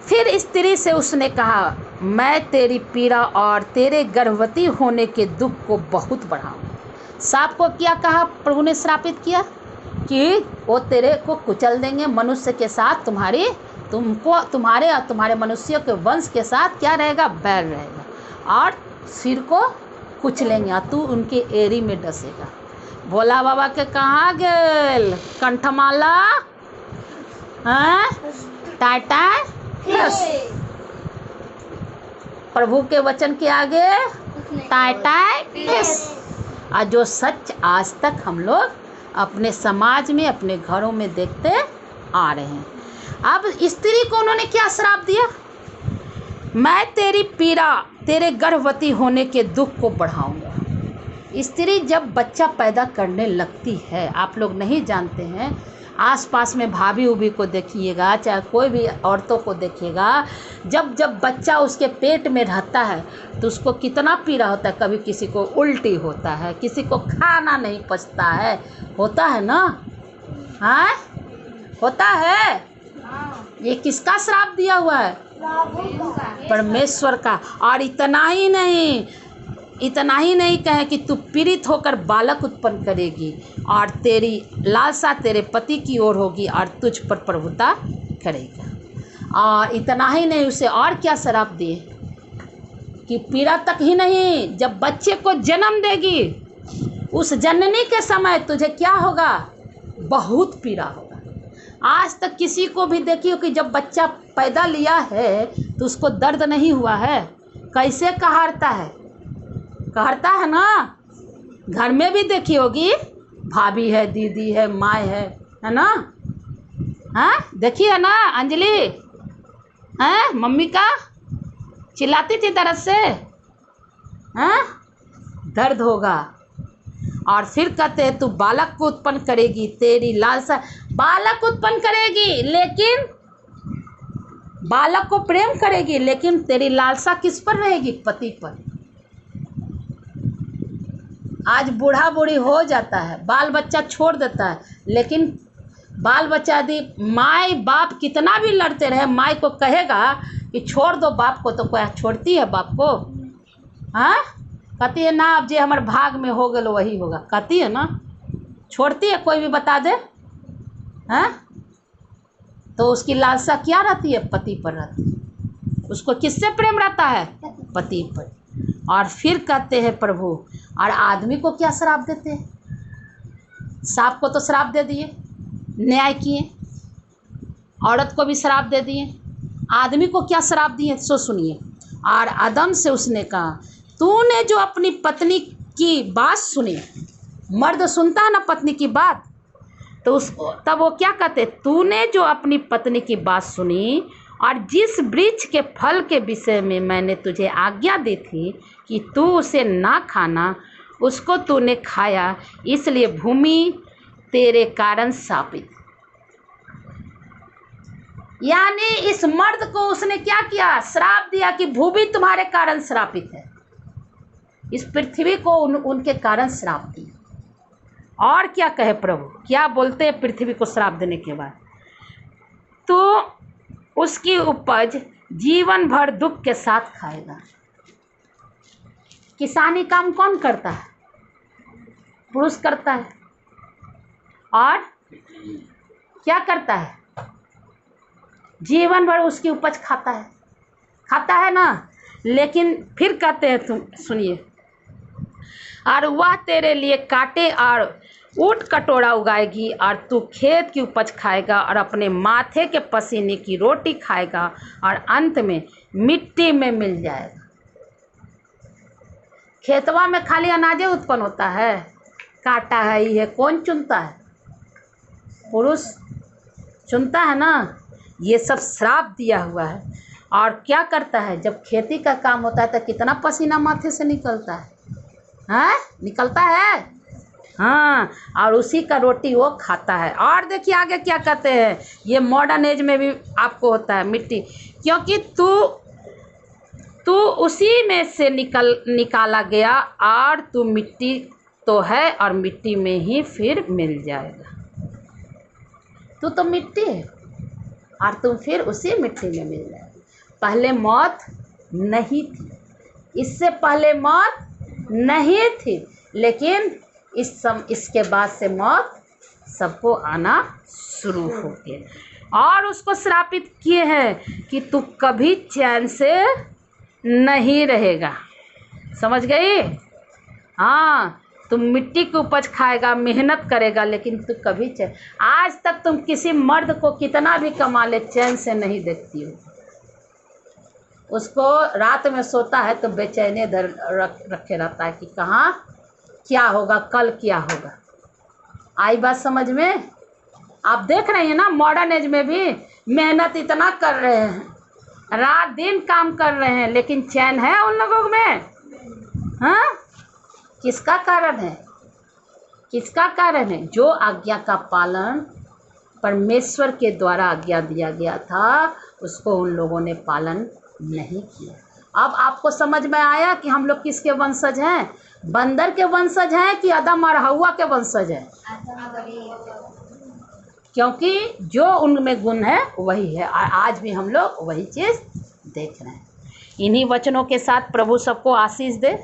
फिर स्त्री से उसने कहा, मैं तेरी पीड़ा और तेरे गर्भवती होने के दुख को बहुत बढ़ाऊंगा। सांप को क्या कहा? प्रभु ने श्रापित किया कि वो तेरे को कुचल देंगे, मनुष्य के साथ तुम्हारे और तुम्हारे मनुष्यों के वंश के साथ क्या रहेगा? बैर रहेगा, और सिर को कुचलेंगे और तू उनके एड़ी में डसेगा। भोला बाबा के कहाँ गेल कंठमाला? हाँ, टाटा यस। प्रभु के वचन के आगे टाटा यस। और जो सच आज तक हम लोग अपने समाज में, अपने घरों में देखते आ रहे हैं। अब स्त्री को उन्होंने क्या श्राप दिया? मैं तेरी पीड़ा, तेरे गर्भवती होने के दुख को बढ़ाऊंगा। स्त्री जब बच्चा पैदा करने लगती है, आप लोग नहीं जानते हैं, आसपास में भाभी उभी को देखिएगा, चाहे कोई भी औरतों को देखिएगा, जब बच्चा उसके पेट में रहता है तो उसको कितना पीड़ा होता है। कभी किसी को उल्टी होता है, किसी को खाना नहीं पचता है, होता है ना? हाँ, होता है। ये किसका श्राप दिया हुआ है? परमेश्वर का। और इतना ही नहीं कहे कि तू पीड़ित होकर बालक उत्पन्न करेगी और तेरी लालसा तेरे पति की ओर होगी और तुझ पर प्रभुता करेगा। और इतना ही नहीं, उसे और क्या श्राप दिए कि पीड़ा तक ही नहीं, जब बच्चे को जन्म देगी उस जननी के समय तुझे क्या होगा? बहुत पीड़ा होगा। आज तक किसी को भी देखिए कि जब बच्चा पैदा लिया है तो उसको दर्द नहीं हुआ है। कैसे कहरता है ना? घर में भी देखी होगी, भाभी है, दीदी है, माँ है ना? हाँ, देखी है ना अंजलि? हाँ, मम्मी का चिल्लाती थी दर्द से। हाँ, दर्द होगा। और फिर कहते हैं तू बालक को उत्पन्न करेगी, तेरी लालसा बालक उत्पन्न करेगी, लेकिन बालक को प्रेम करेगी, लेकिन तेरी लालसा किस पर रहेगी? पति पर। आज बूढ़ा बूढ़ी हो जाता है, बाल बच्चा छोड़ देता है, लेकिन बाल बच्चा यदि माँ बाप कितना भी लड़ते रहे, माँ को कहेगा कि छोड़ दो बाप को, तो क्या छोड़ती है बाप को? हाँ, कहती है ना, अब जो हमारे भाग में हो गलो वही होगा, कहती है ना? छोड़ती है? कोई भी बता दे। हाँ, तो उसकी लालसा क्या रहती है? पति पर रहती है। उसको किससे प्रेम रहता है? पति पर। और फिर कहते हैं प्रभु, और आदमी को क्या श्राप देते हैं? सांप को तो श्राप दे दिए, न्याय किए, औरत को भी श्राप दे दिए, आदमी को क्या श्राप दिए? सो सुनिए। और आदम से उसने कहा, तूने जो अपनी पत्नी की बात सुनी, मर्द सुनता है ना पत्नी की बात, तो तब वो क्या कहते? तूने जो अपनी पत्नी की बात सुनी और जिस वृक्ष के फल के विषय में मैंने तुझे आज्ञा दी थी कि तू उसे ना खाना, उसको तूने खाया, इसलिए भूमि तेरे कारण शापित। यानी इस मर्द को उसने क्या किया? श्राप दिया कि भूमि तुम्हारे कारण श्रापित है। इस पृथ्वी को उनके कारण श्राप दिया। और क्या कहे प्रभु? क्या बोलते हैं पृथ्वी को श्राप देने के बाद? तो उसकी उपज जीवन भर दुख के साथ खाएगा। किसानी काम कौन करता है? पुरुष करता है। और क्या करता है? जीवन भर उसकी उपज खाता है ना। लेकिन फिर कहते हैं, तुम सुनिए, और वह तेरे लिए कांटे और ऊँट कटोरा उगाएगी और तू खेत की उपज खाएगा और अपने माथे के पसीने की रोटी खाएगा और अंत में मिट्टी में मिल जाएगा। खेतवा में खाली अनाजे उत्पन्न होता है, काटा है ही है, कौन चुनता है? पुरुष चुनता है ना। ये सब श्राप दिया हुआ है। और क्या करता है? जब खेती का काम होता है तो कितना पसीना माथे से निकलता है। हाँ, निकलता है। हाँ, और उसी का रोटी वो खाता है। और देखिए आगे क्या कहते हैं, ये मॉडर्न एज में भी आपको होता है मिट्टी, क्योंकि तू उसी में से निकाला गया और तू मिट्टी तो है और मिट्टी में ही फिर मिल जाएगा। तू तो मिट्टी है। और तुम फिर उसी मिट्टी में मिल गए। पहले मौत नहीं थी, इससे पहले मौत नहीं थी, लेकिन इसके बाद से मौत सबको आना शुरू हो गया। और उसको श्रापित किए हैं कि तू कभी चैन से नहीं रहेगा। समझ गई? हाँ, तुम मिट्टी की उपज खाएगा, मेहनत करेगा, लेकिन तू कभी चैन, आज तक तुम किसी मर्द को कितना भी कमा ले चैन से नहीं देखती हो। उसको रात में सोता है तो बेचैनी रखे रहता है कि कहाँ क्या होगा, कल क्या होगा। आई बात समझ में? आप देख रहे हैं ना, मॉडर्न एज में भी मेहनत इतना कर रहे हैं, रात दिन काम कर रहे हैं, लेकिन चैन है उन लोगों में? हाँ, किसका कारण है? किसका कारण है? जो आज्ञा का पालन परमेश्वर के द्वारा आज्ञा दिया गया था, उसको उन लोगों ने पालन नहीं किया। अब आपको समझ में आया कि हम लोग किसके वंशज हैं? बंदर के वंशज हैं कि आदम और हव्वा के वंशज हैं? क्योंकि जो उनमें गुण है वही है, और आज भी हम लोग वही चीज़ देख रहे हैं। इन्हीं वचनों के साथ प्रभु सबको आशीष दे।